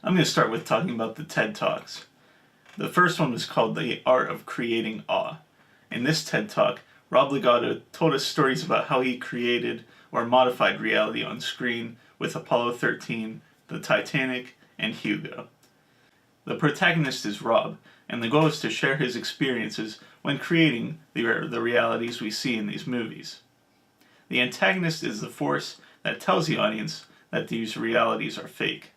I'm going to start with talking about the TED Talks. The first one was called The Art of Creating Awe. In this TED Talk, Rob Legato told us stories about how he created or modified reality on screen with Apollo 13, the Titanic, and Hugo. The protagonist is Rob, and the goal is to share his experiences when creating the realities we see in these movies. The antagonist is the force that tells the audience that these realities are fake.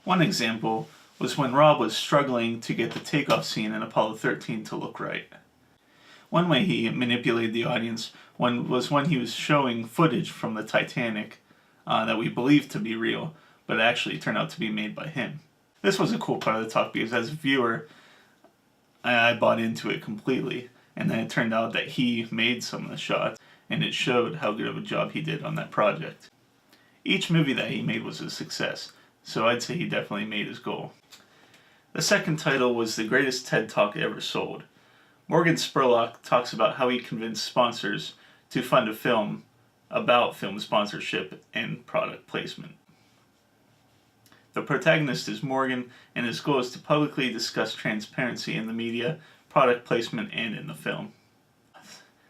One example was when Rob was struggling to get the takeoff scene in Apollo 13 to look right. One way he manipulated the audience was when he was showing footage from the Titanic that we believed to be real, but actually turned out to be made by him. This was a cool part of the talk because as a viewer, I bought into it completely, and then it turned out that he made some of the shots, and it showed how good of a job he did on that project. Each movie that he made was a success, so I'd say he definitely made his goal. The second title was The Greatest TED Talk Ever Sold. Morgan Spurlock talks about how he convinced sponsors to fund a film about film sponsorship and product placement. The protagonist is Morgan, and his goal is to publicly discuss transparency in the media, product placement, and in the film.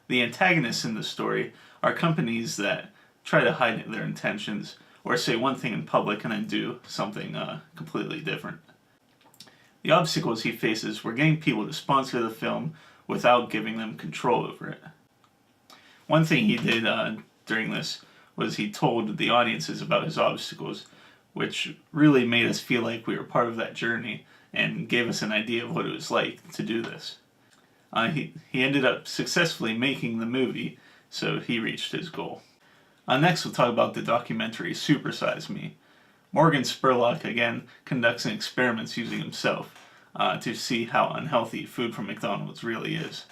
The antagonists in the story are companies that try to hide their intentions or say one thing in public and then do something completely different. The obstacles he faces were getting people to sponsor the film without giving them control over it. One thing he did during this was he told the audiences about his obstacles, which really made us feel like we were part of that journey and gave us an idea of what it was like to do this. He ended up successfully making the movie, so he reached his goal. Next we'll talk about the documentary Super Size Me. Morgan Spurlock again conducts experiments using himself to see how unhealthy food from McDonald's really is.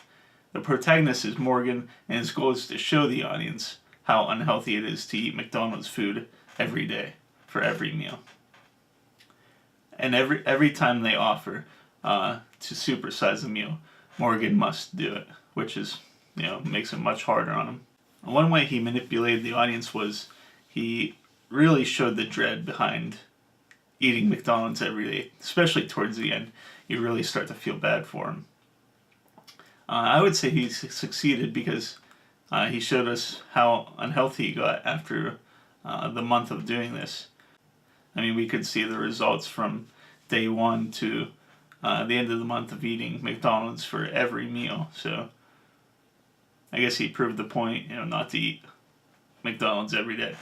The protagonist is Morgan, and his goal is to show the audience how unhealthy it is to eat McDonald's food every day for every meal. And every time they offer to supersize a meal, Morgan must do it, which is, makes it much harder on him. One way he manipulated the audience was he really showed the dread behind eating McDonald's every day, especially towards the end. You really start to feel bad for him. I would say he succeeded because he showed us how unhealthy he got after the month of doing this. I mean, we could see the results from day one to the end of the month of eating McDonald's for every meal. So I guess he proved the point, not to eat McDonald's every day.